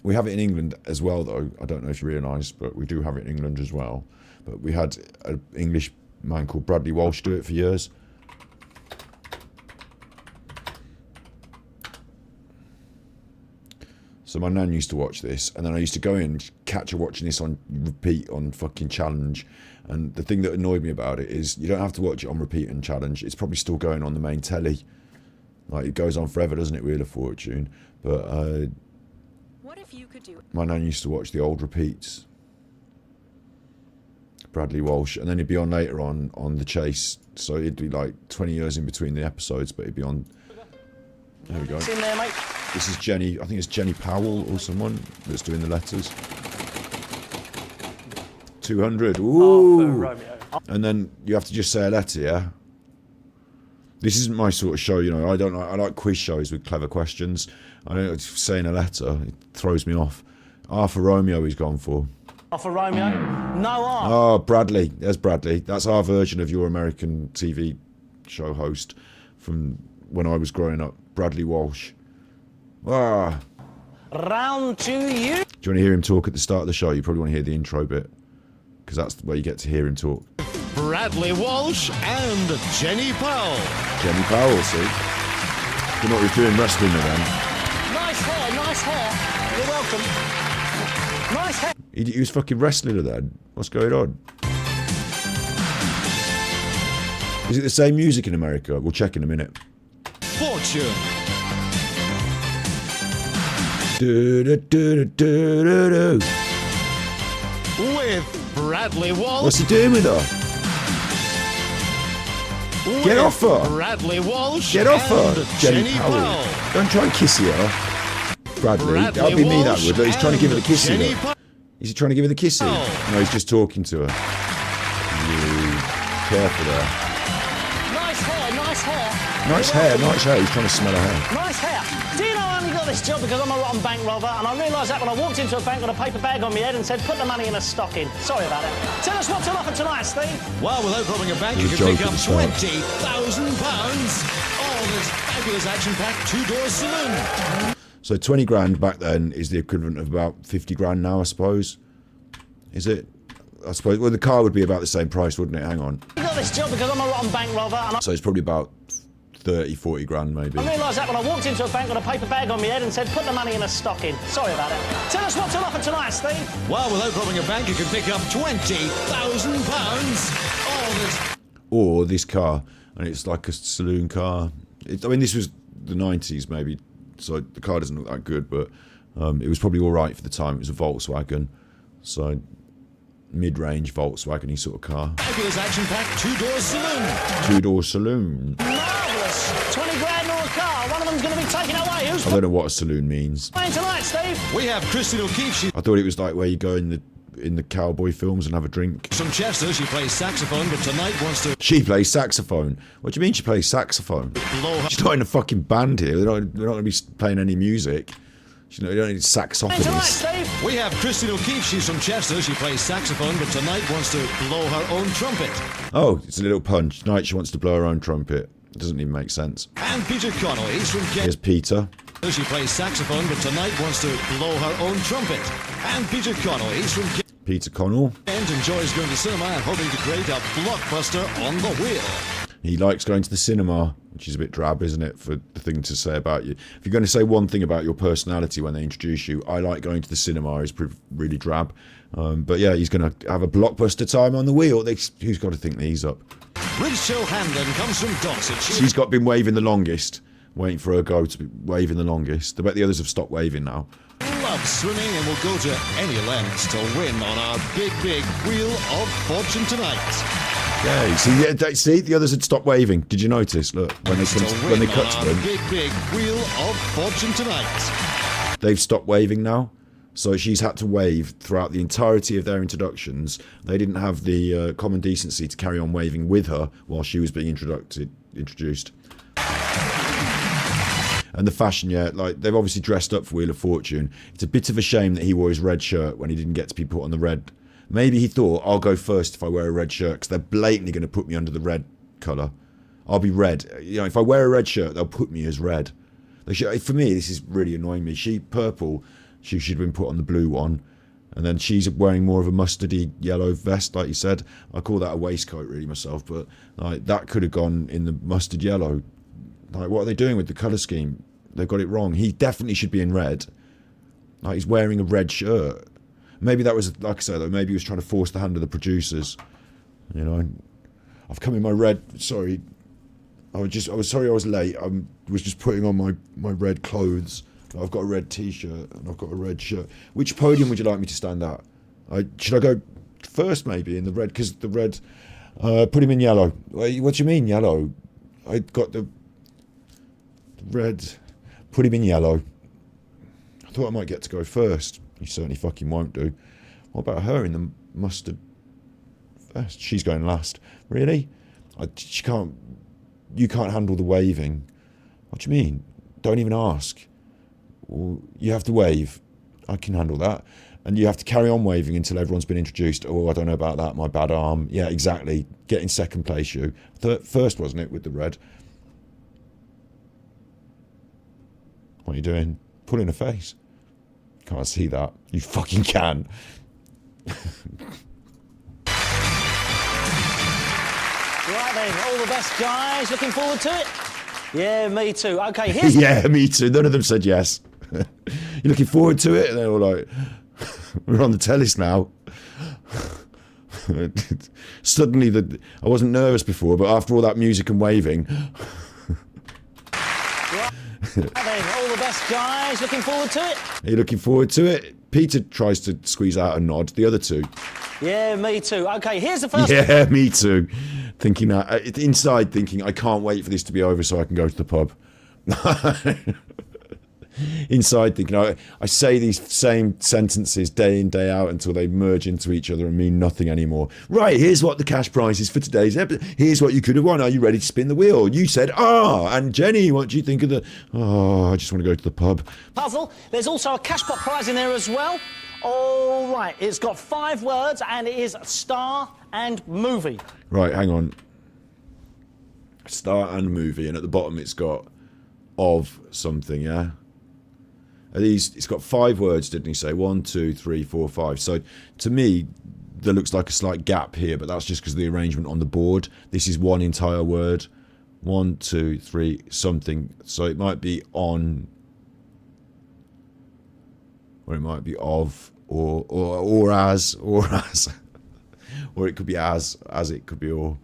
We have it in England as well, though. I don't know if you realise, but we do have it in England as well. But we had an English man called Bradley Walsh do it for years. So my nan used to watch this, and then I used to go in and catch her watching this on repeat on fucking Challenge. And the thing that annoyed me about it is you don't have to watch it on repeat and Challenge. It's probably still going on the main telly. Like, it goes on forever, doesn't it, Wheel of Fortune? But what if you could do? My nan used to watch the old repeats. Bradley Walsh, and then he'd be on later on The Chase. So it'd be like 20 years in between the episodes, but he'd be on. There we go. It's in there, mate. This is Jenny. I think it's Jenny Powell or someone that's doing the letters. 200. Ooh. Romeo. And then you have to just say a letter, yeah? This isn't my sort of show, you know. I like quiz shows with clever questions. I don't like saying a letter. It throws me off. Arthur Romeo he's gone for. For Romeo. No R. Oh, Bradley. There's Bradley. That's our version of your American TV show host from when I was growing up. Bradley Walsh. Ah. Round to you. Do you want to hear him talk at the start of the show? You probably want to hear the intro bit, because that's where you get to hear him talk. Bradley Walsh and Jenny Powell. Jenny Powell, see? You know what he's doing, wrestling again. Nice hair, nice hair. You're welcome. Nice hair. He was fucking wrestling her then. What's going on? Is it the same music in America? We'll check in a minute. Fortune. Do do do do do do. With Bradley Walsh. What's he doing with her? Get off her! Bradley Walsh. Get off her! and Jenny Powell. Don't try and kissy her. Bradley. That'll be me, that would. He's trying to give her the kissy. Is he trying to give her the kissy? No, he's just talking to her. You careful there. Nice hair, nice hair. Nice hair, nice hair. He's trying to smell her hair. Nice hair. Do you know I only got this job because I'm a rotten bank robber, and I realised that when I walked into a bank with a paper bag on my head and said, put the money in a stocking. Sorry about it. Tell us what's on offer tonight, Steve. Well, without robbing a bank, you He's can pick joking, up sorry. £20,000 on this fabulous action-packed two-door saloon. So 20 grand back then is the equivalent of about 50 grand now, I suppose. Is it? I suppose. Well, the car would be about the same price, wouldn't it? Hang on. I got this job because I'm a rotten bank robber, and So it's probably about 30, 40 grand maybe. I realised that when I walked into a bank with a paper bag on my head and said, put the money in a stocking. Sorry about it. Tell us what's on offer tonight, Steve. Well, without robbing a bank, you can pick up £20,000 on this. Or this car, and it's like a saloon car. I mean, this was the 90s maybe, so the car doesn't look that good, but it was probably all right for the time. It was a Volkswagen, so mid-range Volkswagen-y sort of car. Fabulous action-packed two-door saloon. Two-door saloon. Marvellous. 20 grand or a car. One of them's going to be taken away. Who's I don't know what a saloon means. playing tonight, Steve? We have Christine O'Keefe. She's I thought it was like where you go in the cowboy films and have a drink. from Chester. She plays saxophone, but tonight wants to She plays saxophone. What do you mean she plays saxophone? blow her. She's not in a fucking band here. They're not going to be playing any music. You know, you don't need Playing tonight, saxophonists. Steve? We have Christine O'Keefe. She's from Chester. She plays saxophone, but tonight wants to blow her own trumpet. Oh, it's a little punch. Tonight she wants to blow her own trumpet. It doesn't even make sense. And Peter Connell. He's from Here's Peter. She plays saxophone, but tonight wants to blow her own trumpet. And Peter Connell. He's from Peter Connell. Kent. Enjoys going to cinema and hoping to create a blockbuster on the wheel. He likes going to the cinema, which is a bit drab, isn't it, for the thing to say about you. If you're going to say one thing about your personality when they introduce you, I like going to the cinema is really drab. But yeah, he's going to have a blockbuster time on the wheel. Who's got to think that he's up? Rachel Hamden comes from Dorset. She's been waving the longest, waiting for her go to be waving the longest. I bet the others have stopped waving now. loves swimming and will go to any lengths to win on our big Wheel of Fortune tonight. Yeah, see, the others had stopped waving. Did you notice? Look, when they cut to them, Big Wheel of Fortune tonight. they've stopped waving now. So she's had to wave throughout the entirety of their introductions. They didn't have the common decency to carry on waving with her while she was being introduced. And the fashion, yeah, like they've obviously dressed up for Wheel of Fortune. It's a bit of a shame that he wore his red shirt when he didn't get to be put on the red. Maybe he thought, I'll go first if I wear a red shirt, because they're blatantly going to put me under the red colour. I'll be red. You know, if I wear a red shirt, they'll put me as red. For me, this is really annoying me. Purple She should have been put on the blue one. And then she's wearing more of a mustardy yellow vest, like you said. I call that a waistcoat, really, myself. But like that could have gone in the mustard yellow. Like, what are they doing with the colour scheme? They've got it wrong. He definitely should be in red. Like, he's wearing a red shirt. Maybe that was, like I said, though, maybe he was trying to force the hand of the producers. You know, I've come in my red. Sorry, I was sorry I was late. I was just putting on my red clothes. I've got a red T-shirt and I've got a red shirt. Which podium would you like me to stand at? Should I go first, maybe, in the red? Because the red, put him in yellow. What do you mean, yellow? I got the red. Put him in yellow. I thought I might get to go first. You certainly fucking won't do. What about her in the mustard vest? She's going last. Really? She can't. You can't handle the waving. What do you mean? Don't even ask. You have to wave. I can handle that. And you have to carry on waving until everyone's been introduced. Oh, I don't know about that. My bad arm. Yeah, exactly. Get in second place, you. First, wasn't it, with the red? What are you doing? Pulling a face. Can't see that. You fucking can. Right then, all the best, guys. Looking forward to it? Yeah, me too. Okay, here's... Yeah, me too. None of them said yes. You're looking forward to it? And they're all like, we're on the tellies now. Suddenly, I wasn't nervous before, but after all that music and waving... Right then, all the best, guys. Looking forward to it? Are you looking forward to it? Peter tries to squeeze out a nod. The other two. Yeah, me too. Okay, here's the first... Yeah, me too. Thinking that, inside thinking, I can't wait for this to be over so I can go to the pub. Inside thinking, I say these same sentences day in, day out until they merge into each other and mean nothing anymore. Right, here's what the cash prize is for today's episode. Here's what you could have won. Are you ready to spin the wheel? You said, and Jenny, what do you think of the... Oh, I just want to go to the pub. Puzzle. There's also a cash pot prize in there as well. All right, it's got 5 words and it is star and movie. Right, hang on. Star and movie, and at the bottom it's got of something, yeah? It's got 5 words, didn't he say? 1, 2, 3, 4, 5. So to me, there looks like a slight gap here, but that's just because of the arrangement on the board. This is one entire word. 1, 2, 3, something. So it might be on, or it might be of, or as, or it could be as it could be or.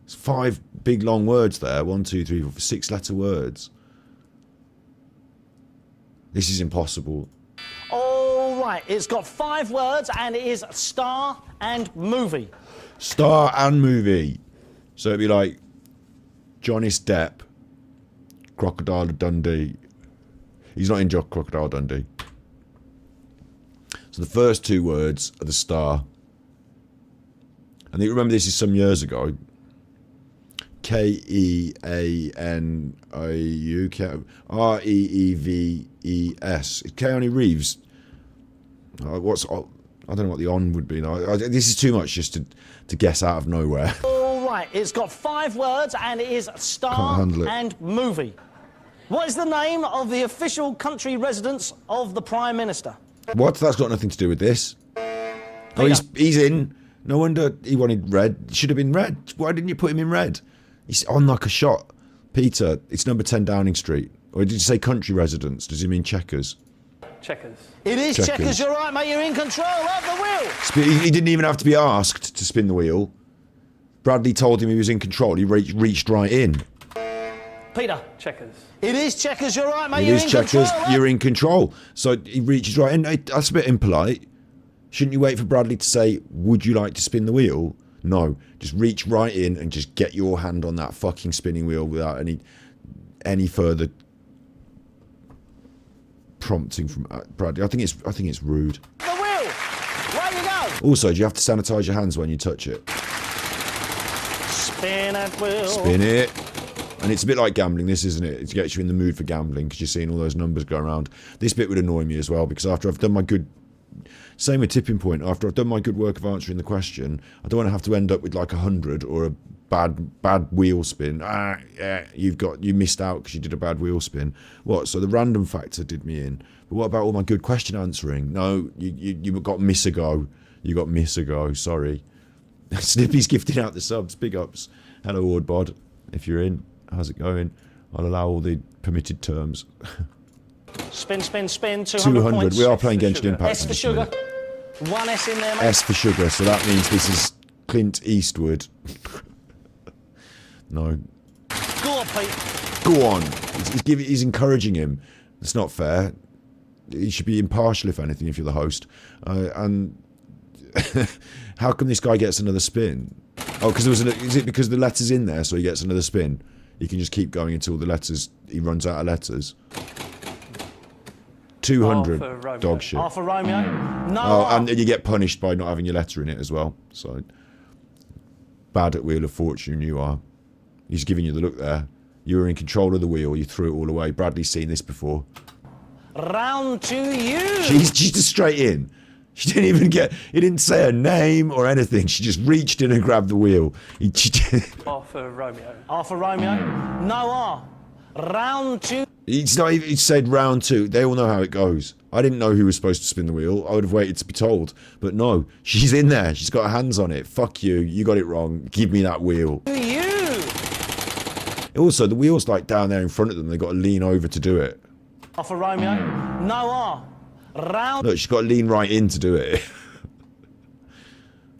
It's 5 big long words there. 1, 2, 3, 4, 6-letter words. This is impossible. All right, it's got 5 words and it is star and movie. Star and movie. So it'd be like Johnny Depp, Crocodile Dundee. He's not in Crocodile Dundee. So the first 2 words are the star. And you remember this is some years ago. Keanau, Reeves. Keanu Reeves. I don't know what the on would be. This is too much just to guess out of nowhere. All right, it's got 5 words and it is star and movie. What is the name of the official country residence of the Prime Minister? What? That's got nothing to do with this. Oh, he's in. No wonder he wanted red. It should have been red. Why didn't you put him in red? He's on like a shot. Peter, it's number 10 Downing Street. Or did you say country residence? Does he mean Chequers? Chequers. It is Chequers. You're right, mate. You're in control of the wheel. He didn't even have to be asked to spin the wheel. Bradley told him he was in control. He reached right in. Peter. Chequers. It is Chequers. You're right, mate. It is Chequers. You're in control. So he reaches right in. That's a bit impolite. Shouldn't you wait for Bradley to say, would you like to spin the wheel? No, just reach right in and just get your hand on that fucking spinning wheel without any further prompting from Bradley. I think it's rude. The wheel. Where you go? Also, do you have to sanitize your hands when you touch it? Spin that wheel. Spin it. And it's a bit like gambling, this, isn't it? It gets you in the mood for gambling because you're seeing all those numbers go around. This bit would annoy me as well because after I've done my good... Same with tipping point. After I've done my good work of answering the question, I don't want to have to end up with like 100 or bad wheel spin. Yeah, you missed out because you did a bad wheel spin. What? So the random factor did me in. But what about all my good question answering? No, you got miss a go. You got miss a go. Sorry. Snippy's gifting out the subs. Big ups. Hello, Wardbod. If you're in, how's it going? I'll allow all the permitted terms. Spin, spin, spin. 200. Points. We are playing Genshin Impact. S for sugar. One S in there, mate. S for sugar. So that means this is Clint Eastwood. No. Go on, Pete. Go on. He's encouraging him. It's not fair. He should be impartial, if anything, if you're the host. And how come this guy gets another spin? Oh, because is it because the letter's in there, so he gets another spin? He can just keep going until the letters. He runs out of letters. 200 dog shit. Half for Romeo. No. Oh, and you get punished by not having your letter in it as well. So bad at Wheel of Fortune you are. He's giving you the look there. You were in control of the wheel. You threw it all away. Bradley's seen this before. Round to you. She's just straight in. She didn't even get. He didn't say her name or anything. She just reached in and grabbed the wheel. R for Romeo. R for Romeo. No R. Round two. He's not even. He said round two. They all know how it goes. I didn't know who was supposed to spin the wheel. I would have waited to be told. But no, she's in there. She's got her hands on it. Fuck you. You got it wrong. Give me that wheel. You. Also, the wheel's like down there in front of them. They've got to lean over to do it. R for Romeo. No R. Round. Look, she's got to lean right in to do it.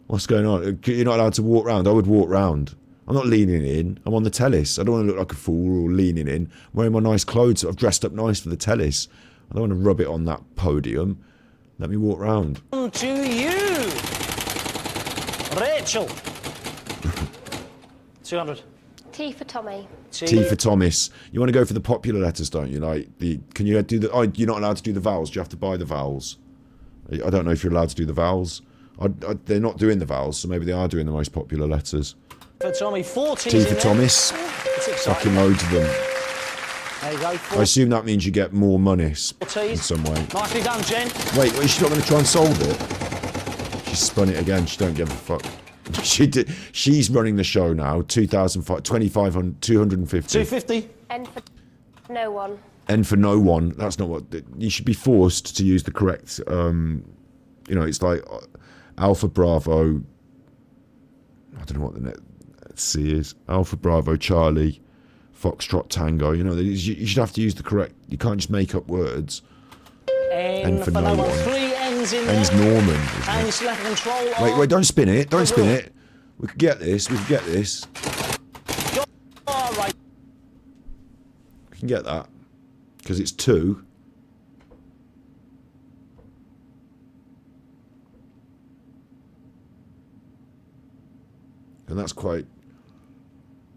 What's going on? You're not allowed to walk round. I would walk round. I'm not leaning in. I'm on the tellis. I don't want to look like a fool or leaning in. I'm wearing my nice clothes. I've dressed up nice for the tellis. I don't want to rub it on that podium. Let me walk round. To you. Rachel. 200. T for Tommy. T for Thomas. You want to go for the popular letters, don't you? Like the. Can you do the? Oh, you're not allowed to do the vowels. Do you have to buy the vowels? I don't know if you're allowed to do the vowels. They're not doing the vowels, so maybe they are doing the most popular letters. For Tommy, 40. T for Thomas. Fucking loads of them. There you go. I assume that means you get more monies in some way. Nicely done, Jen. Wait, she's not going to try and solve it? She spun it again. She don't give a fuck. She did. She's running the show now. 2,500, 250. 250. N for no one. N for no one. That's not what. You should be forced to use the correct. It's like Alpha Bravo. I don't know what the net C is. Alpha Bravo Charlie, Foxtrot Tango. You should have to use the correct. You can't just make up words. N for no one. 3 N's in N's there. Norman. Isn't And it? select control. Wait, don't spin it. Don't spin it. We could get this. We could get this. All right. We can get that. Because it's 2. And that's quite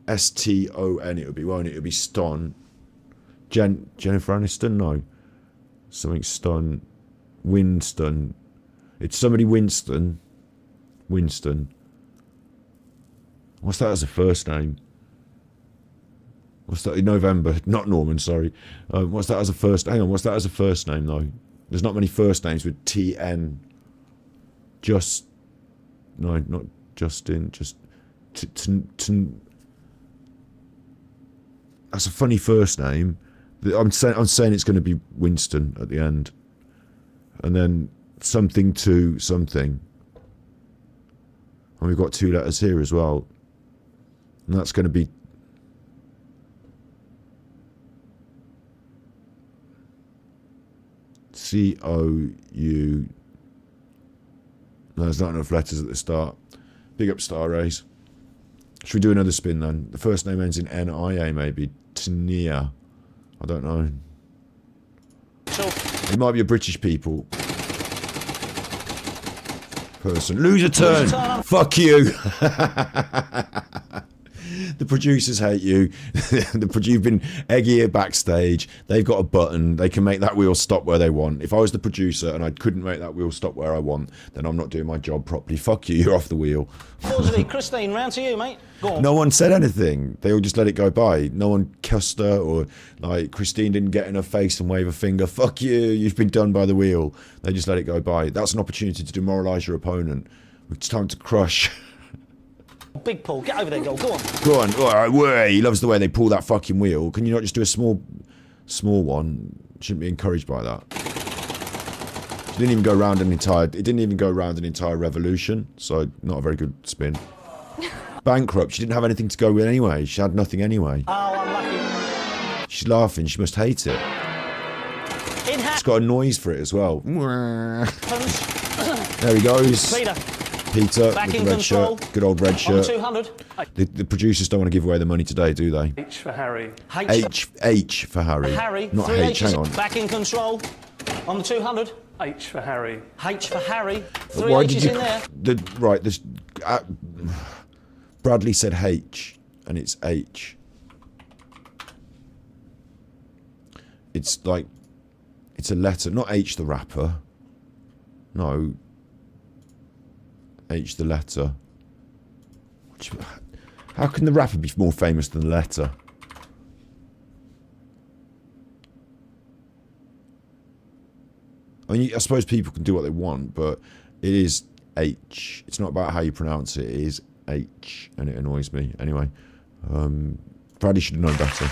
S-T-O-N it would be, won't it? It would be Ston. Jennifer Aniston? No. Something Stun. Winston. It's somebody Winston. Winston. What's that as a first name? What's that? November. Not Norman, sorry. What's that as a first... Hang on, what's that as a first name, though? There's not many first names with T-N. Just... No, not Justin. Just... That's a funny first name. I'm saying it's going to be Winston at the end, and then something to something, and we've got 2 letters here as well, and that's going to be C-O-U. No, there's not enough letters at the start. Big up Star Rays. Should we do another spin then? The first name ends in N-I-A maybe. Tania. I don't know. It might be a British people. Person. Lose a turn! Fuck you! The producers hate you. You've been eggy backstage. They've got a button. They can make that wheel stop where they want. If I was the producer and I couldn't make that wheel stop where I want, then I'm not doing my job properly. Fuck you. You're off the wheel. Unfortunately, Christine, round to you, mate. Go on. No one said anything. They all just let it go by. No one cussed her or like Christine didn't get in her face and wave a finger. Fuck you. You've been done by the wheel. They just let it go by. That's an opportunity to demoralise your opponent. It's time to crush. Big pull. Get over there, Gold. Go on. Go on. All right, way. He loves the way they pull that fucking wheel. Can you not just do a small one? Shouldn't be encouraged by that. It didn't even go around an entire. It didn't even go around an entire revolution. So not a very good spin. Bankrupt. She didn't have anything to go with anyway. She had nothing anyway. Oh, unlucky. She's laughing. She must hate it. In It's got a noise for it as well. happens. There he goes. Peter Back with in the red control. shirt. Good old red On shirt. 200. The producers don't want to give away the money today, do they? H for Harry. H for Harry. Harry. Not 3 H. H's Hang on. back in control. On the 200. H for Harry. H for Harry. 3 Why H's did in you? there. Right. This. Bradley said H, and it's H. It's like. It's a letter, not H the rapper. No. H the letter. How can the rapper be more famous than the letter? I mean, I suppose people can do what they want, but it is H. It's not about how you pronounce it. It is H, and it annoys me. Anyway, Bradley should have known better.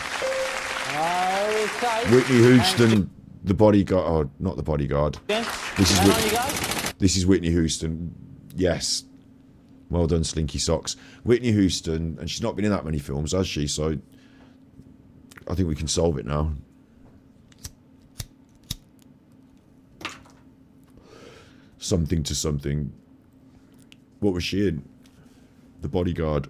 Okay. Whitney Houston, the bodyguard. Oh, not the bodyguard. Again. This is And on you go. This is Whitney Houston. Yes. Well done, Slinky Socks. Whitney Houston, and she's not been in that many films, has she? So I think we can solve it now. Something to something. What was she in? The Bodyguard.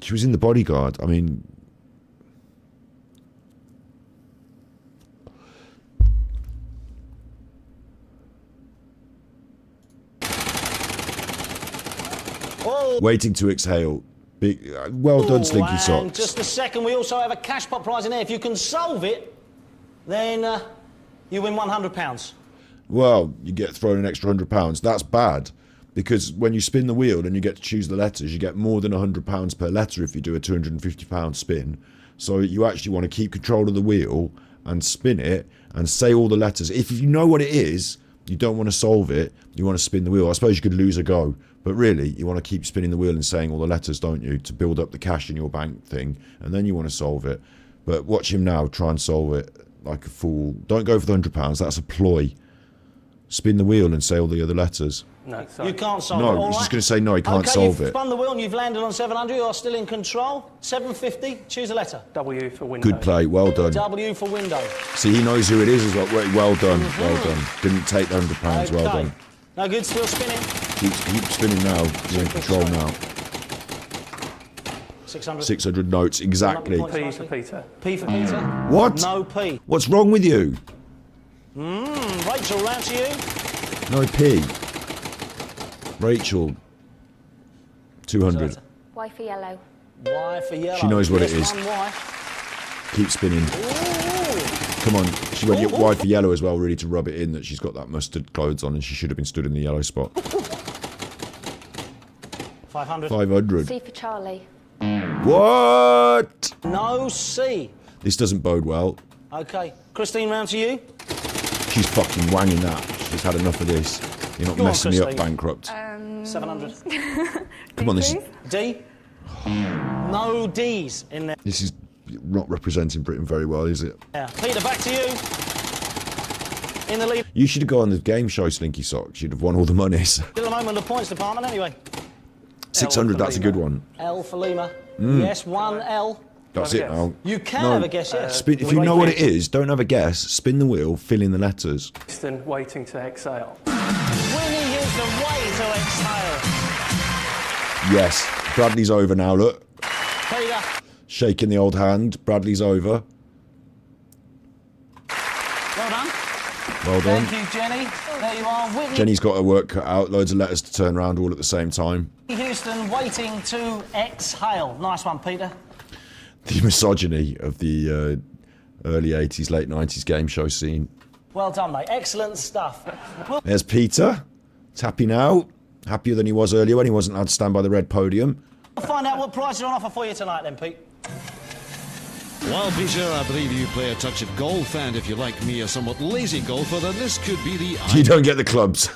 She was in The Bodyguard. I mean... Oh. Waiting to exhale. Big, well done, Slinky And Socks. just a second, we also have a cash pot prize in there. If you can solve it, then you win £100. Well, you get thrown an extra £100. That's bad. Because when you spin the wheel and you get to choose the letters, you get more than £100 per letter if you do a £250 spin. So you actually want to keep control of the wheel and spin it and say all the letters. If you know what it is, you don't want to solve it, you want to spin the wheel. I suppose you could lose a go. But really, you want to keep spinning the wheel and saying all the letters, don't you? To build up the cash in your bank thing. And then you want to solve it. But watch him now try and solve it like a fool. Don't go for the £100. That's a ploy. Spin the wheel and say all the other letters. No, sorry. You can't solve it. No, all he's right? just going to say no, he can't okay, solve you've it. spun the wheel and you've landed on 700. You're still in control. 750. Choose a letter. W for window. Good play, well done. W for window. See, he knows who it is as well. Well done, well done. Didn't take the £100, well Okay. done. No good. Still spinning. Keep spinning now. You're in control now. 600. 600 notes, exactly. P for Peter. P for Peter. What? No P. What's wrong with you? Rachel, round to you. No P. Rachel. 200. Y for yellow. Y for yellow. She knows what it Yes, is. one Y. Keep spinning. Ooh. Come on. She went wide for yellow as well, really, to rub it in that she's got that mustard clothes on and she should have been stood in the yellow spot. 500. 500. C for Charlie. What? No C. This doesn't bode well. Okay. Christine, round to you. She's fucking wanging that. She's had enough of this. You're not Go on, messing me up, Christine. bankrupt. 700. Come on, this D. No D's in there. is not representing Britain very well, is it? Yeah. Peter, back to you. In the lead You should have gone on the game show, Slinky Socks. You'd have won all the monies. at the moment, the points department, anyway. 600, that's a good one. L for Lima. Yes, one L. That's Have a it guess. now. You can No. have a guess, yes. Spin, if you know what it is, don't have a guess. Spin the wheel, fill in the letters. Houston waiting to exhale. Winnie used the way to exhale. Yes. Bradley's over now, look. Peter. Shaking the old hand. Bradley's over. Well done. Well done. Thank you, Jenny. There you are. Whitney Jenny's got her work cut out. Loads of letters to turn around all at the same time. Houston waiting to exhale. Nice one, Peter. The misogyny of the early 80s, late 90s game show scene. Well done, mate. Excellent stuff. Well, There's Peter. He's happy now. Happier than he was earlier when he wasn't allowed to stand by the red podium. we'll find out what prizes are on offer for you tonight then, Pete. Well, Peter, I believe you play a touch of golf, and if you're like me, a somewhat lazy golfer, then this could be the You don't get the clubs.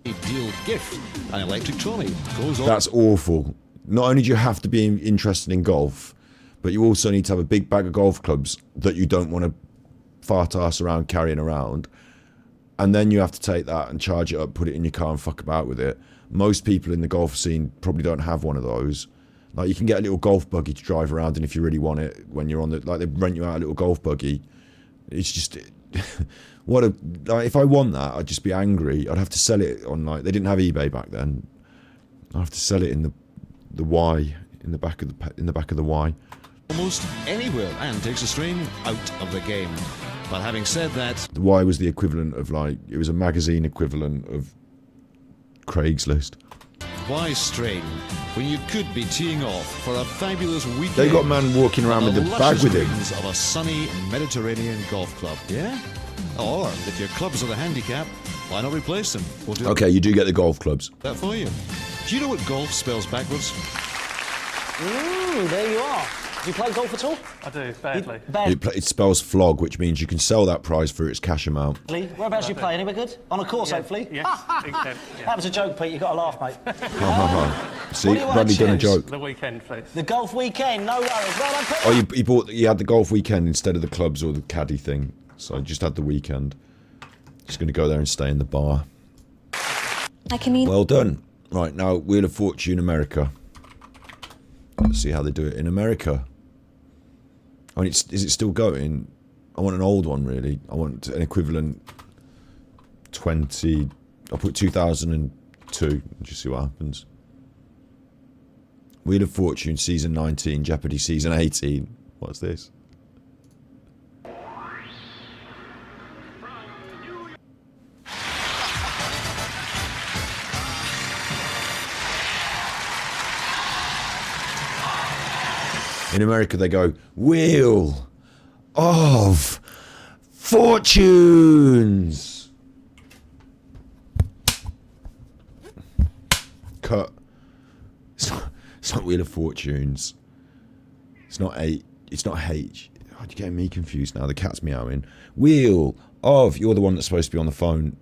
ideal gift. An electric trolley goes on. That's awful. Not only do you have to be interested in golf, but you also need to have a big bag of golf clubs that you don't want to fart ass around carrying around. And then you have to take that and charge it up, put it in your car and fuck about with it. Most people in the golf scene probably don't have one of those. Like, you can get a little golf buggy to drive around in if you really want it when you're on the... Like, they rent you out a little golf buggy. It's just... what a... Like, if I want that, I'd just be angry. I'd have to sell it on, like... They didn't have eBay back then. I'd have to sell it in the Y, in the back of the Y. Almost anywhere, and takes a strain out of the game. But having said that, The Y was the equivalent of, like... It was a magazine equivalent of Craigslist. why strain when you could be teeing off for a fabulous weekend? They got a man walking around with the bag with him. Of a sunny Mediterranean golf club, yeah? Or if your clubs are the handicap, why not replace them? We'll do Okay, you do get the golf clubs. that for you. Do you know what golf spells backwards? There you are. Do you play golf at all? I do, badly. It spells flog, which means you can sell that prize for its cash amount. Whereabouts you play? Anywhere good? On a course, hopefully? Yes, in Kent, yeah. That was a joke, Pete. You've got to laugh, mate. Ha ha ha. See, What do you wanna Bradley done a choose? joke. The weekend, please. The golf weekend, no worries. Well done, Pete. Oh, you had the golf weekend instead of the clubs or the caddy thing. So I just had the weekend. Just going to go there and stay in the bar. I can eat. Well done. Right, now, Wheel of Fortune America. Let's see how they do it in America. I mean, is it still going? I want an old one, really. I want an equivalent 20... I'll put 2002 and just see what happens. Wheel of Fortune, Season 19, Jeopardy, Season 18. What's this? In America, they go, Wheel of Fortunes. Cut. It's not Wheel of Fortunes. It's not H. It's not H. Oh, you're getting me confused now. The cat's meowing. Wheel of. You're the one that's supposed to be on the phone.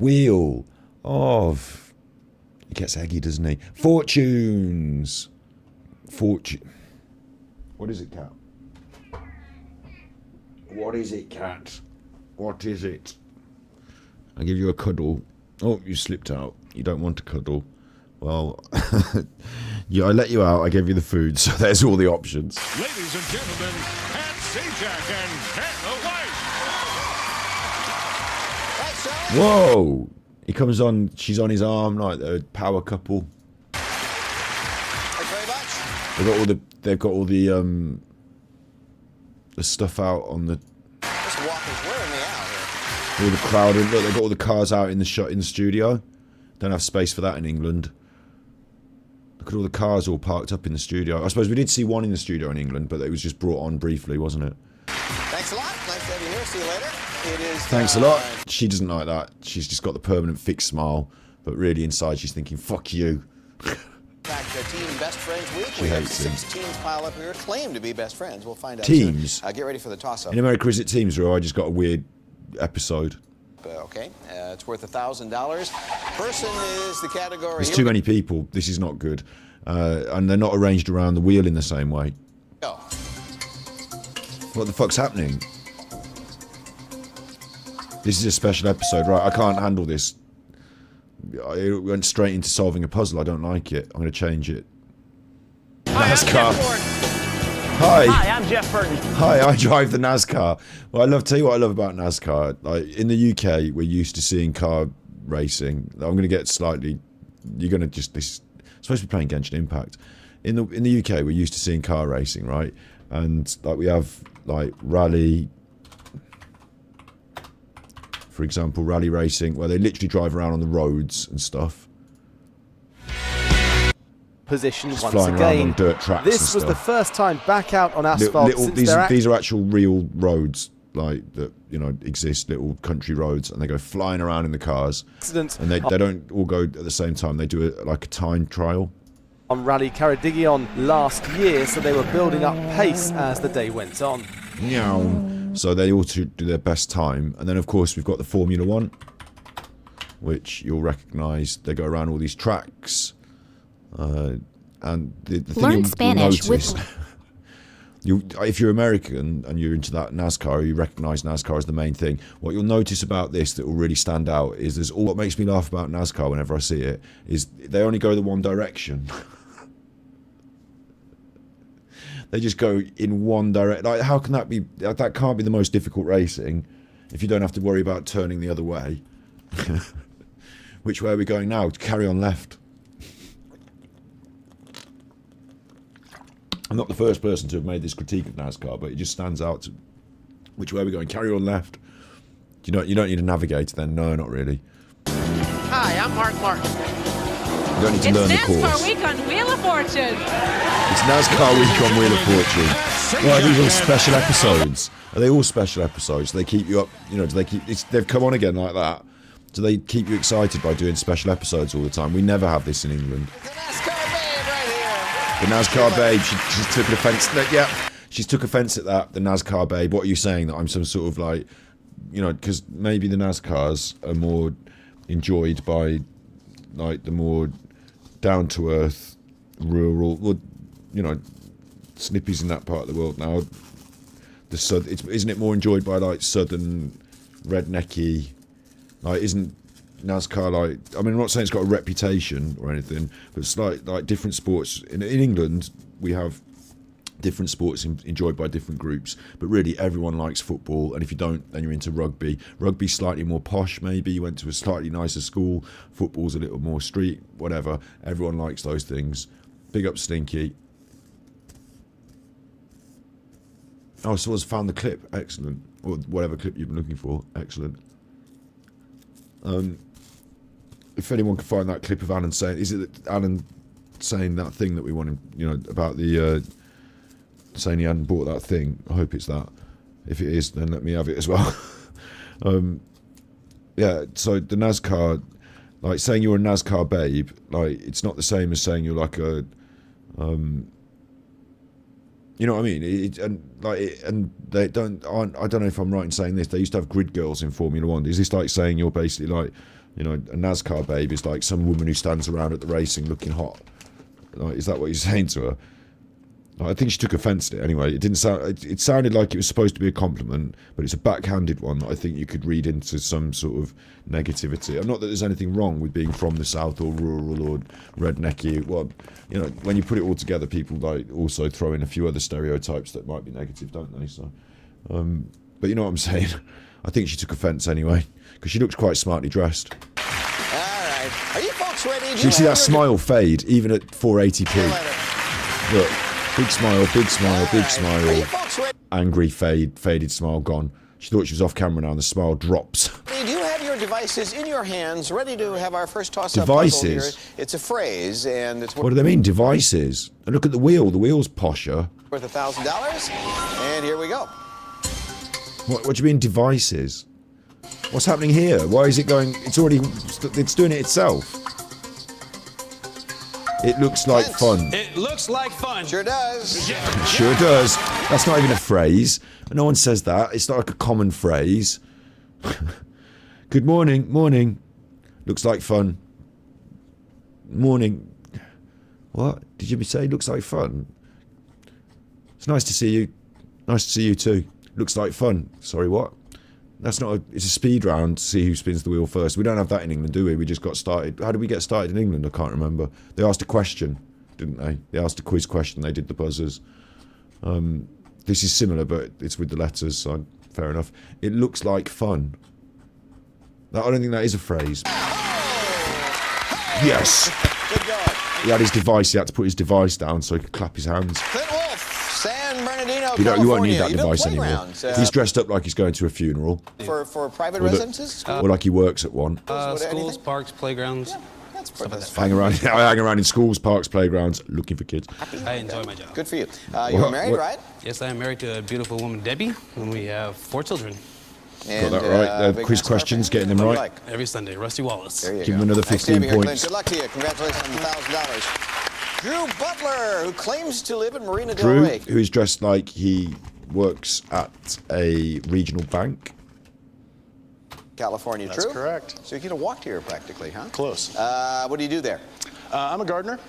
Wheel of. He gets eggy, doesn't he? Fortunes. Fortune. What is it, cat? What is it, cat? What is it? I'll give you a cuddle. Oh, you slipped out. You don't want to cuddle. Well, yeah, I let you out. I gave you the food, so there's all the options. Ladies and gentlemen, Pat Sajak and Ken White. Whoa! He comes on. She's on his arm like the power couple. Thanks very much. They've got all the stuff out on the. This walk is wearing me out here. All the crowd. Look, they've got all the cars out in the studio. Don't have space for that in England. Look at all the cars all parked up in the studio. I suppose we did see one in the studio in England, but it was just brought on briefly, wasn't it? Thanks a lot. Nice to have you here. See you later. It is. Thanks a lot. She doesn't like that. She's just got the permanent fixed smile, but really inside she's thinking, fuck you. In fact, Team Best Friends Week. She We have hates him. 6 teams piled up here, claim to be best friends. We'll find out. Teams? Soon. Get ready for the toss-up. In America, is it teams, or I just got a weird episode? Okay, it's worth $1,000. Person is the category. There's Here too we many people. This is not good. And they're not arranged around the wheel in the same way. go. What the fuck's happening? This is a special episode, right? I can't handle this. It went straight into solving a puzzle. I don't like it. I'm going to change it. NASCAR. Hi. Hi, I'm Jeff Burton. Hi, I drive the NASCAR. Well, tell you what I love about NASCAR. Like, in the UK, we're used to seeing car racing. I'm going to get slightly... You're going to just... This supposed to be playing Genshin Impact. In the UK, we're used to seeing car racing, right? And like we have like rally... For example, rally racing, where they literally drive around on the roads and stuff. Position Just once flying around again. on dirt tracks This and was the stuff. first time back out on asphalt since their these are actual real roads, like that exist, little country roads, and they go flying around in the cars. accident. And they don't all go at the same time. They do like a time trial. on Rally Ceredigion last year, so they were building up pace as the day went on. So they all do their best time. And then, of course, we've got the Formula One, which you'll recognise. They go around all these tracks. And the thing Learn you'll Spanish notice, with... if you're American and you're into that NASCAR, you recognise NASCAR as the main thing. What you'll notice about this that will really stand out is there's all what makes me laugh about NASCAR whenever I see it is they only go the one direction. They just go in one direction. Like, how can that be? That can't be the most difficult racing if you don't have to worry about turning the other way. Which way are we going now? Carry on left. I'm not the first person to have made this critique of NASCAR, but it just stands out. Which way are we going? Carry on left. You don't need a navigator then? No, not really. Hi, I'm Mark Martin. You don't need to learn the course. It's NASCAR Week on Wheel of Fortune. It's NASCAR Week on Wheel of Fortune. Well, are these all special episodes? Are they all special episodes? Do they keep you up? Do they keep? They've come on again like that. Do they keep you excited by doing special episodes all the time? We never have this in England. The NASCAR babe, she took offence. Yeah, she's took offence at that. The NASCAR babe. What are you saying? That I'm some sort of like, because maybe the NASCARs are more enjoyed by, like, the more down to earth, rural, snippies in that part of the world now. Isn't it more enjoyed by like southern, rednecky? Like, isn't NASCAR like? I mean, I'm not saying it's got a reputation or anything, but it's like different sports. In England, we have different sports enjoyed by different groups, but really everyone likes football, and if you don't, then you're into rugby. Rugby's slightly more posh, maybe. You went to a slightly nicer school. Football's a little more street, whatever. Everyone likes those things. Big up Stinky. Oh, someone's found the clip. Excellent. Or whatever clip you've been looking for. Excellent. If anyone can find that clip of Alan saying, is it Alan saying that thing that we wanted, about the saying he hadn't bought that thing? I hope it's that. If it is, then let me have it as well. Yeah, so the NASCAR, like, saying you're a NASCAR babe, like, it's not the same as saying you're like a, you know what I mean? And they don't. I don't know if I'm right in saying this. They used to have grid girls in Formula One. Is this like saying you're basically like, a NASCAR babe is like some woman who stands around at the racing looking hot? Like, is that what you're saying to her? I think she took offence to it anyway. It didn't sound. It sounded like it was supposed to be a compliment, but it's a backhanded one that I think you could read into some sort of negativity. I'm not that there's anything wrong with being from the south or rural or rednecky. Well, when you put it all together, people like also throw in a few other stereotypes that might be negative, don't they? So, but you know what I'm saying. I think she took offence anyway because she looks quite smartly dressed. All right, are you folks ready? Do you see that smile fade even at 480p? Look. Big smile, big smile, big smile. Angry faded smile gone. She thought she was off camera now and the smile drops. Do you have your devices in your hands ready to have our first toss-up devices? Puzzle here? It's a phrase, and it's... What do they mean, devices? And look at the wheel. The wheel's posher. Worth $1,000, and here we go. What do you mean, devices? What's happening here? Why is it going... It's doing it itself. It looks like fun. It looks like fun. Sure does. Sure does. That's not even a phrase. No one says that. It's not like a common phrase. Good morning. Morning. Looks like fun. Morning. What? Did you say looks like fun? It's nice to see you. Nice to see you too. Looks like fun. Sorry, what? That's not it's a speed round to see who spins the wheel first. We don't have that in England, do we? We just got started. How did we get started in England? I can't remember. They asked a question, didn't they? They asked a quiz question. They did the buzzers. This is similar, but it's with the letters, so fair enough. It looks like fun. I don't think that is a phrase. Yes! Good going. He had his device. He had to put his device down so he could clap his hands. Clint Wolf, San Bernardino, you won't need that California. device anymore. He's dressed up like he's going to a funeral. For private residences? Or like he works at one. Schools, parks, playgrounds. Hang around in schools, parks, playgrounds, looking for kids. I enjoy my job. Good for you. You're married, right? Yes, I am married to a beautiful woman, Debbie, and we have 4 children. Got that right. Quiz questions, getting them right. Every Sunday, Rusty Wallace. There you Give go. him another Nice to have 15 you here, points. Clint. Good luck to you. Congratulations on the $1,000. Drew Butler, who claims to live in Marina Del Drew, Rey. who is dressed like he works at a regional bank. California, That's Drew? correct. So you get to walk here practically, huh? Close. What do you do there? I'm a gardener.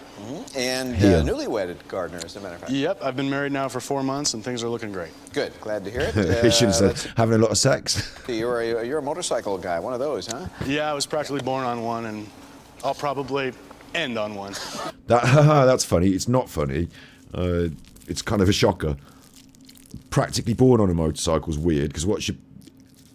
And Here. newlywed gardener, as a matter of fact. Yep, I've been married now for 4 months, and things are looking great. Good, glad to hear it. He should have said, let's- having a lot of sex. you're a motorcycle guy, one of those, huh? Yeah, I was practically born on one, and I'll probably end on one. That's funny. It's not funny. It's kind of a shocker. Practically born on a motorcycle is weird, because what's your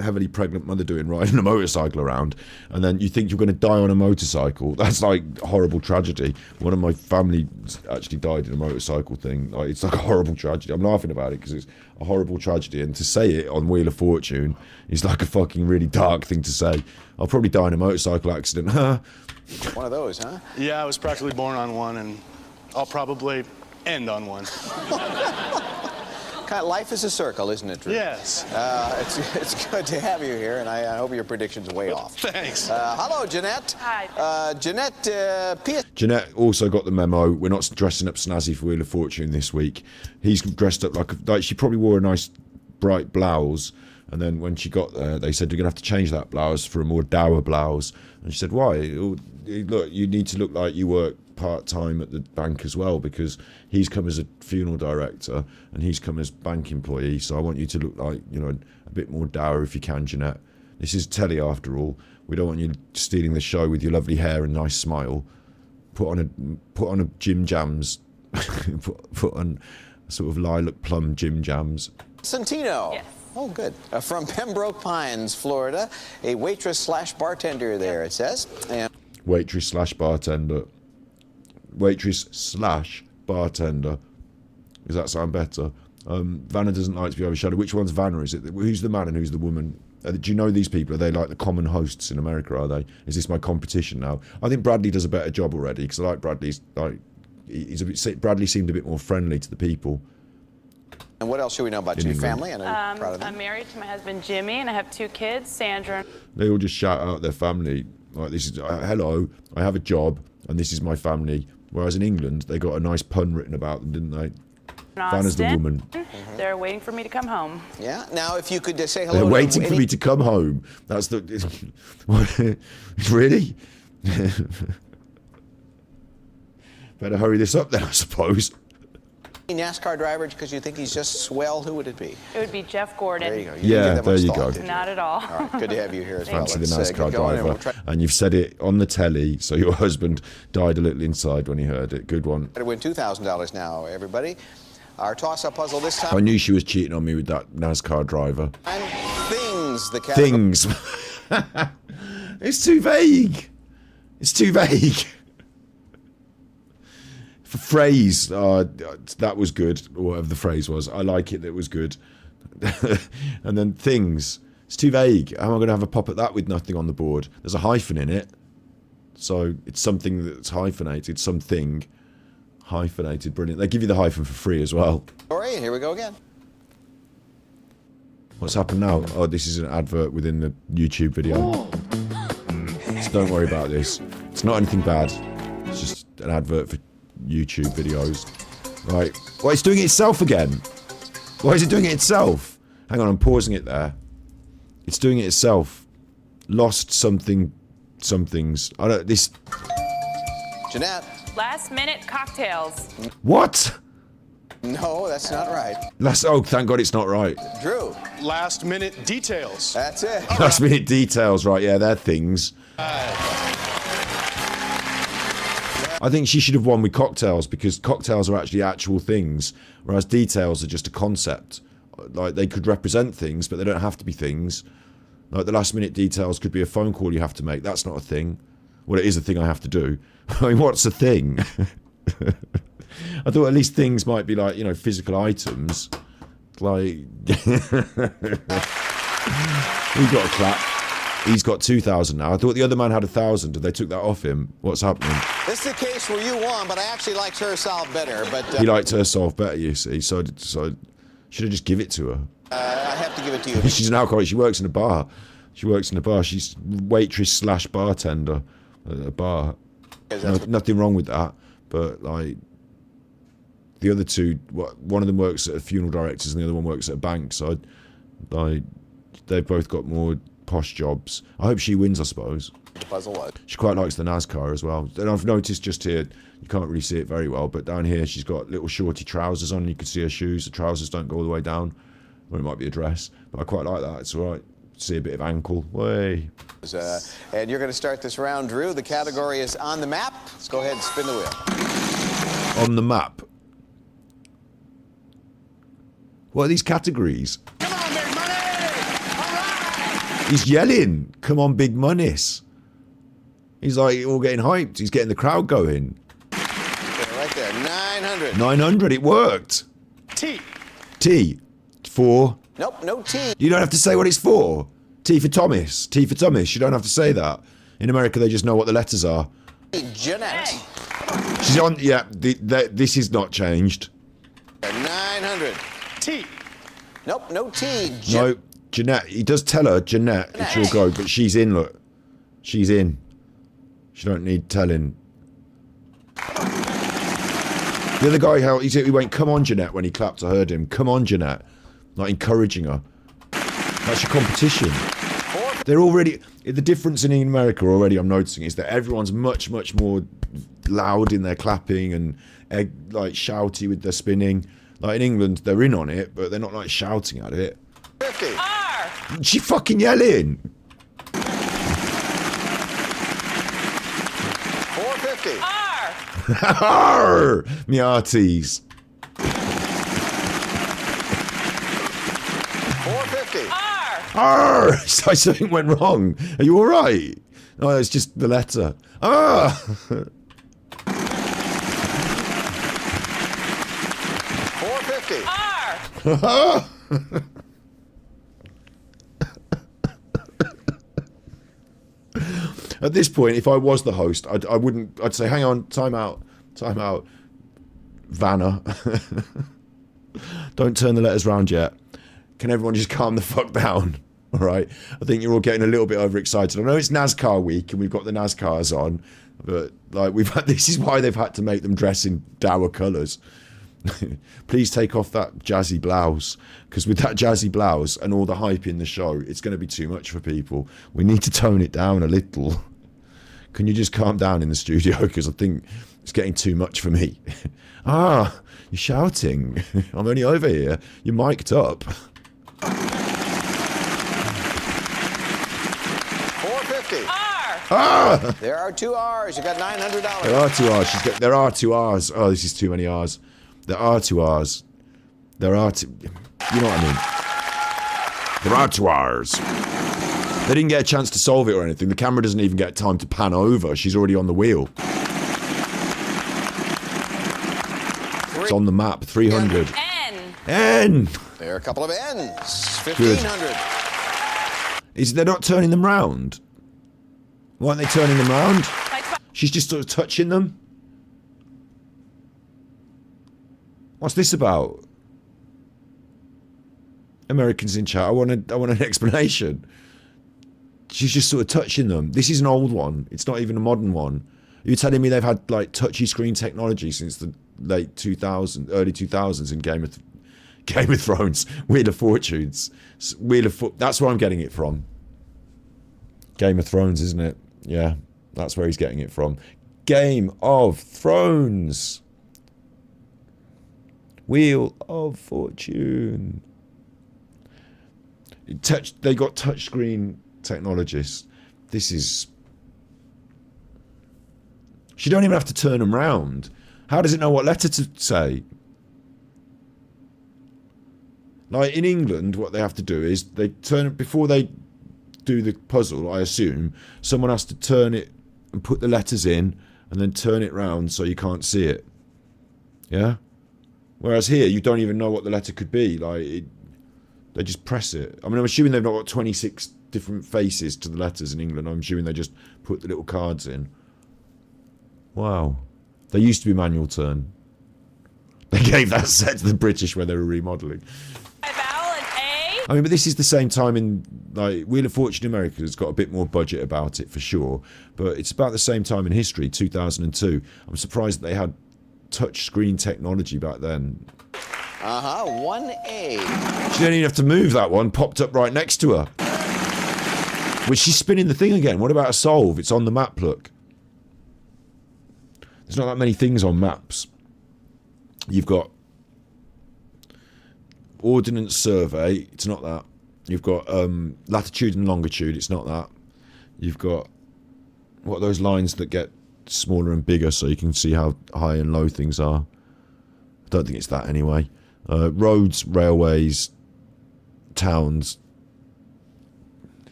heavily pregnant mother doing riding a motorcycle around? And then you think you're going to die on a motorcycle. That's like a horrible tragedy. One of my family actually died in a motorcycle thing. Like, it's like a horrible tragedy. I'm laughing about it because it's a horrible tragedy, and to say it on Wheel of Fortune is like a fucking really dark thing to say. I'll probably die in a motorcycle accident. One of those, huh? Yeah, I was practically born on one, and I'll probably end on one. Kind of life is a circle, isn't it, Drew? Yes. It's good to have you here, and I hope your prediction's way off. Thanks. Hello, Jeanette. Hi. Jeanette Pierce. Jeanette also got the memo. We're not dressing up snazzy for Wheel of Fortune this week. He's dressed up like she probably wore a nice bright blouse, and then when she got there, they said, you're going to have to change that blouse for a more dour blouse. And she said, why? Look, you need to look like you work part-time at the bank as well, because he's come as a funeral director and he's come as bank employee, so I want you to look like, you know, a bit more dour if you can, Jeanette. This is telly after all. We don't want you stealing the show with your lovely hair and nice smile. Put on a Jim Jams put on sort of lilac plum Jim Jams. Santino. Yes. Oh, good. From Pembroke Pines, Florida, a waitress slash bartender there, it says. And Waitress slash bartender. Waitress slash bartender. Does that sound better? Vanna doesn't like to be overshadowed. Which one's Vanna? Is it? Who's the man and who's the woman? Do you know these people? Are they like the common hosts in America? Are they? Is this my competition now? I think Bradley does a better job already, because I like Bradley's. Like, he's a bit. Bradley seemed a bit more friendly to the people. And what else should we know about In your England. family? I know you're proud of them. I'm married to my husband Jimmy, and I have 2 kids, Sandra. They all just shout out their family. Like, this is hello. I have a job, and this is my family. Whereas in England, they got a nice pun written about them, didn't they? Vanna's the woman. They're waiting for me to come home. Yeah. Now, if you could say hello They're to waiting for any- me to come home. That's the... Really? Better hurry this up then, I suppose. NASCAR driver, because you think he's just swell, who would it be? It would be Jeff Gordon. There you go. You Yeah, didn't give that there much you thought, go. did you? Not at all. All right, good to have you here as well. Fancy the Let's, NASCAR get going, and driver. we'll try And you've said it on the telly, so your husband died a little inside when he heard it. Good one. to win $2,000 now, everybody. Our toss-up puzzle this I time. knew she was cheating on me with that NASCAR driver. And things. The category. Things. It's too vague. It's too vague. For phrase, that was good, or whatever the phrase was. I like it, that was good. And then things. It's too vague. How am I going to have a pop at that with nothing on the board? There's a hyphen in it. So it's something that's hyphenated, something hyphenated. Brilliant. They give you the hyphen for free as well. And here we go again. What's happened now? Oh, this is an advert within the YouTube video. So don't worry about this. It's not anything bad. It's just an advert for YouTube videos. Right. Well, it's doing it itself again. Why is it doing it itself? Hang on, I'm pausing it there. It's doing it itself. Lost something, somethings. I don't. This. Jeanette. Last minute cocktails. What? No, that's not right. Oh, thank God it's not right. Drew. Last minute details. That's it. Last minute details, right? Yeah, they're things. I think she should have won with cocktails, because cocktails are actually actual things, whereas details are just a concept. Like, they could represent things, but they don't have to be things. Like, the last minute details could be a phone call you have to make. That's not a thing. Well, it is a thing I have to do. I mean, what's a thing? I thought at least things might be like, you know, physical items. Like, we got a clap. He's got 2,000 now. I thought the other man had 1,000, and they took that off him. What's happening? This is the case where you won, but I actually liked her solve better. But He liked her solve better, you see. So should have just give it to her. I have to give it to you. She's an alcoholic. She works in a bar. She's waitress slash bartender at a bar. Nothing wrong with that. but like the other two, one of them works at a funeral director's and the other one works at a bank. So they've both got more posh jobs. I hope she wins, I suppose. The puzzle was. She quite likes the NASCAR as well. And I've noticed just here, you can't really see it very well, but down here she's got little shorty trousers on. You can see her shoes. The trousers don't go all the way down. Or it might be a dress. But I quite like that. It's all right. See a bit of ankle. Way. And you're going to start this round, Drew. The category is on the map. Let's go ahead and spin the wheel. On the map. What are these categories? Come on, big money! All right! He's yelling, come on, big monies. He's like all getting hyped. He's getting the crowd going. Right there, 900. 900, it worked. T. T. For? Nope, no T. You don't have to say what it's for. T for Thomas. T for Thomas. You don't have to say that. In America, they just know what the letters are. Jeanette. She's on, yeah, this is not changed. 900. T. Nope, no T. No, Jeanette. He does tell her, Jeanette, that she'll go, but she's in, look. She's in. She don't need telling. The other guy, he went, come on, Jeanette, when he clapped. I heard him. Come on, Jeanette. Like encouraging her. That's your competition. They're already... The difference in America already, I'm noticing, is that everyone's much, much more loud in their clapping and like shouty with their spinning. Like in England, they're in on it, but they're not like shouting at it. 50. R. She fucking yelling. 450. R. Arr! Me arties. 450. R. Arr! It's like something went wrong. Are you alright? No, it's just the letter. Ah! 450. R. At this point, if I was the host, I wouldn't. I'd say, hang on, time out, Vanna. Don't turn the letters round yet. Can everyone just calm the fuck down? All right. I think you're all getting a little bit overexcited. I know it's NASCAR week and we've got the NASCARs on, but like this is why they've had to make them dress in dour colours. Please take off that jazzy blouse, because with that jazzy blouse and all the hype in the show, it's going to be too much for people. We need to tone it down a little. Can you just calm down in the studio, because I think it's getting too much for me. Ah, you're shouting. I'm only over here. You're mic'd up. 450. R. Ah! There are 2 R's. You got $900. There are 2 R's. There are 2 R's. Oh, this is too many R's. There are 2 R's. There are 2... You know what I mean. There are 2 R's. They didn't get a chance to solve it or anything. The camera doesn't even get time to pan over. She's already on the wheel. It's on the map. 300. N. N! There are a couple of N's. 1,500. They're not turning them round? Why aren't they turning them round? Like, She's just sort of touching them? What's this about? Americans in chat, I want an explanation. She's just sort of touching them. This is an old one. It's not even a modern one. You're telling me they've had like touchy screen technology since the late 2000s, early 2000s in Game of Thrones, Wheel of Fortunes, that's where I'm getting it from. Game of Thrones, isn't it? Yeah, that's where he's getting it from. Game of Thrones. Wheel of Fortune. They got touchscreen technologists. This is... She don't even have to turn them round. How does it know what letter to say? Like in England, what they have to do is they turn it before they do the puzzle. I assume someone has to turn it and put the letters in, and then turn it round so you can't see it. Yeah. Whereas here, you don't even know what the letter could be. Like they just press it. I mean, I'm assuming they've not got 26 different faces to the letters in England. I'm assuming they just put the little cards in. Wow. They used to be manual turn. They gave that set to the British when they were remodelling. vowel and A. I mean, but this is the same time in, like, Wheel of Fortune America has got a bit more budget about it for sure, but it's about the same time in history, 2002. I'm surprised that they had touch screen technology back then. 1A. She didn't even have to move that one, popped up right next to her. Which she's spinning the thing again. What about a solve? It's on the map, look. There's not that many things on maps. You've got Ordnance Survey, it's not that. You've got latitude and longitude, it's not that. You've got, what are those lines that get smaller and bigger so you can see how high and low things are? I don't think it's that anyway. Roads, railways, towns.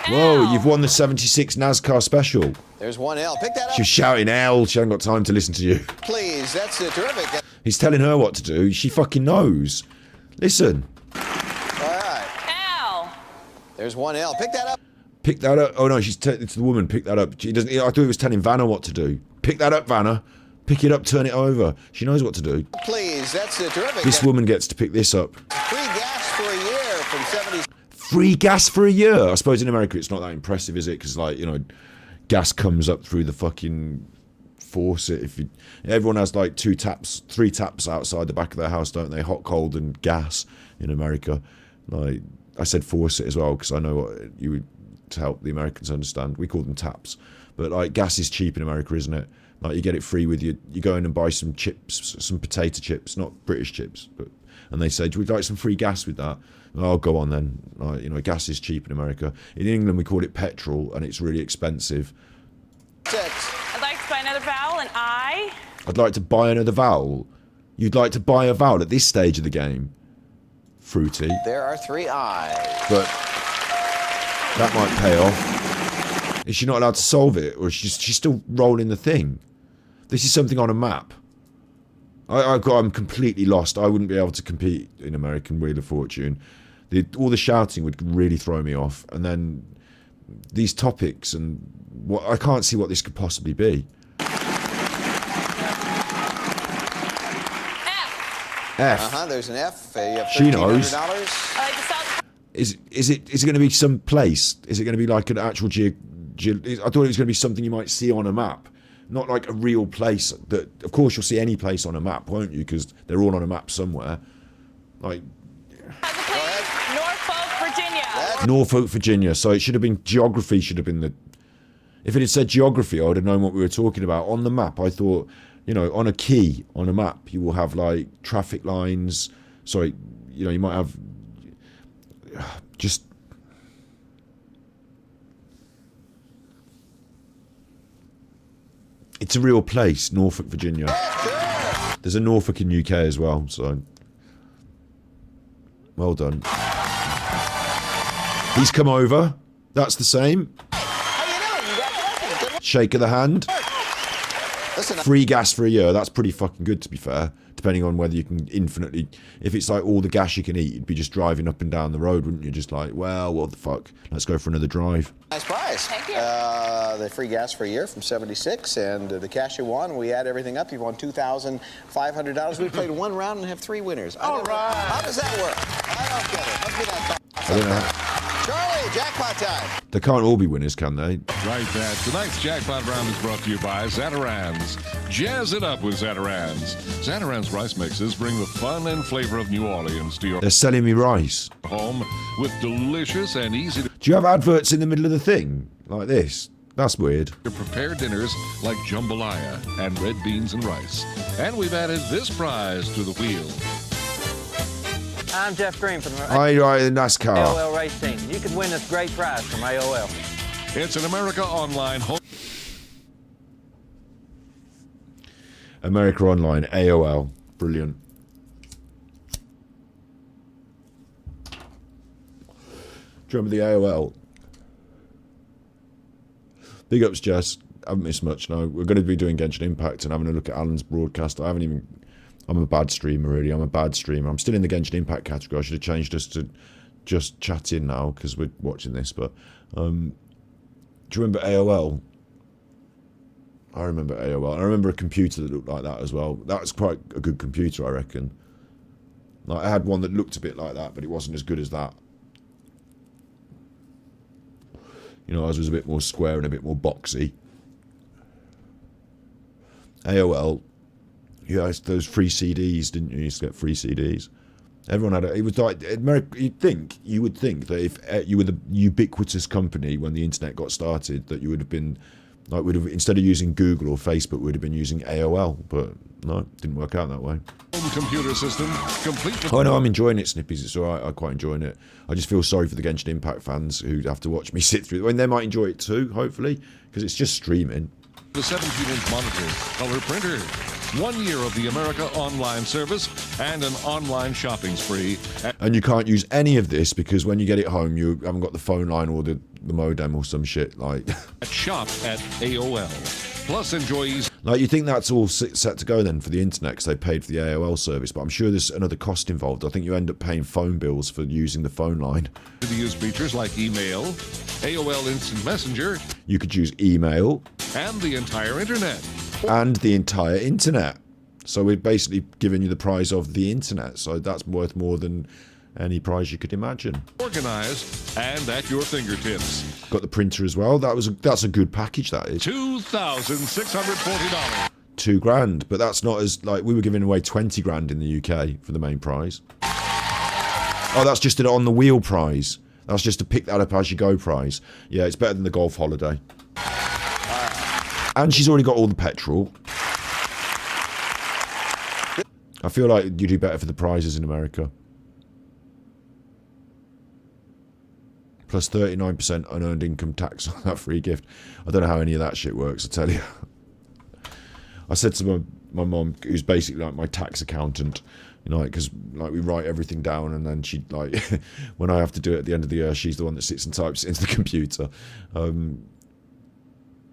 Whoa, you've won the 76 NASCAR special. There's 1L. Pick that up. She was shouting L. She hasn't got time to listen to you. Please, that's terrific. He's telling her what to do. She fucking knows. Listen. All right. Al. There's 1L. Pick that up. Pick that up. Oh no, it's the woman. Pick that up. She doesn't. I thought he was telling Vanna what to do. Pick that up, Vanna. Pick it up. Turn it over. She knows what to do. Please, that's terrific. This woman gets to pick this up. Free gas for a year from 70. Free gas for a year. I suppose in America it's not that impressive, is it? Because, like, you know, gas comes up through the fucking faucet. If you, everyone has like 3 taps outside the back of their house, don't they? Hot, cold, and gas in America. Like, I said faucet as well because I know what you would, to help the Americans understand. We call them taps, but like gas is cheap in America, isn't it? Like, you get it free with you go in and buy some chips, some potato chips, not British chips, but, and they say, would you like some free gas with that? Oh, go on then. You know, gas is cheap in America. In England, we call it petrol, and it's really expensive. I'd like to buy another vowel, an I. I'd like to buy another vowel. You'd like to buy a vowel at this stage of the game. Fruity. There are 3 I's. But that might pay off. Is she not allowed to solve it, or is she's still rolling the thing? This is something on a map. I'm completely lost. I wouldn't be able to compete in American Wheel of Fortune. All the shouting would really throw me off. And then these topics and what I can't see what this could possibly be. F. There's an F. You have She knows. $1,300. Is it going to be some place? Is it going to be like an actual I thought it was going to be something you might see on a map. Not like a real place. That, of course, you'll see any place on a map, won't you? Because they're all on a map somewhere. Like Norfolk, Virginia. Norfolk, Virginia. So it should have been geography. Should have been the. If it had said geography, I would have known what we were talking about. On the map, I thought, you know, on a key on a map, you will have like traffic lines. Sorry, you know, you might have just. It's a real place, Norfolk, Virginia. There's a Norfolk in UK as well, so well done. He's come over. That's the same. Shake of the hand. Free gas for a year. That's pretty fucking good, to be fair. Depending on whether you can infinitely... If it's like all the gas you can eat, you'd be just driving up and down the road, wouldn't you? Just like, well, what the fuck? Let's go for another drive. Nice prize. Thank you. The free gas for a year from 76, and the cash you won, we add everything up, you've won $2,500. We played 1 round and have 3 winners. All right. How does that work? I don't get it. Must be that. I don't know. Charlie, jackpot time. They can't all be winners, can they? Right, that. Tonight's jackpot round is brought to you by Zatarain's. Jazz it up with Zatarain's. Zatarain's rice mixes bring the fun and flavor of New Orleans to your They're selling me rice. home with delicious and easy to Do you have adverts in the middle of the thing? Like this? That's weird. prepare dinners like jambalaya and red beans and rice. And we've added this prize to the wheel. I'm Jeff Green from NASCAR. AOL Race Team. You could win this great prize from AOL. It's an America Online home. America Online, AOL. Brilliant. Do you remember the AOL? Big ups, Jess. I haven't missed much, no. We're going to be doing Genshin Impact and having a look at Alan's broadcast. I'm a bad streamer, really. I'm a bad streamer. I'm still in the Genshin Impact category. I should have changed us to just chatting now because we're watching this. But do you remember AOL? I remember AOL. I remember a computer that looked like that as well. That was quite a good computer, I reckon. Like, I had one that looked a bit like that, but it wasn't as good as that. You know, ours was a bit more square and a bit more boxy. AOL, you had those free CDs, didn't you? You used to get free CDs. Everyone had it. It was like America. You would think that if you were the ubiquitous company when the internet got started, that you would have been like, instead of using Google or Facebook, would have been using AOL. But no, it didn't work out that way. Home computer system, complete with... Oh no, I'm enjoying it, Snippies. It's all right. I'm quite enjoying it. I just feel sorry for the Genshin Impact fans who have to watch me sit through it. I mean, they might enjoy it too, hopefully, because it's just streaming. The 17-inch monitor, color printer, 1 year of the America Online service, and an online shopping spree. And you can't use any of this because when you get it home, you haven't got the phone line or the modem or some shit like. Shop at AOL. Plus, enjoy easy. Like, you think that's all set to go then for the internet because they paid for the AOL service, but I'm sure there's another cost involved. I think you end up paying phone bills for using the phone line. To use features like email, AOL Instant Messenger. You could use email. And the entire internet. And the entire internet. So we're basically giving you the price of the internet. So that's worth more than any prize you could imagine. Organized and at your fingertips. Got the printer as well. That's a good package, that is. $2,640. $2,000, but that's not as, like, we were giving away 20 grand in the UK for the main prize. Oh, that's just an on the wheel prize. That's just a pick that up as you go prize. Yeah, it's better than the golf holiday. And she's already got all the petrol. I feel like you do better for the prizes in America. Plus 39% unearned income tax on that free gift. I don't know how any of that shit works, I tell you. I said to my mum, who's basically like my tax accountant, you know, because like we write everything down, and then she, like, when I have to do it at the end of the year, she's the one that sits and types it into the computer.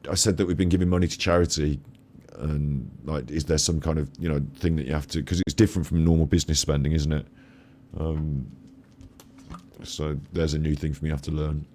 I said that we've been giving money to charity, and like, is there some kind of, you know, thing that you have to, because it's different from normal business spending, isn't it? So there's a new thing for me to have to learn.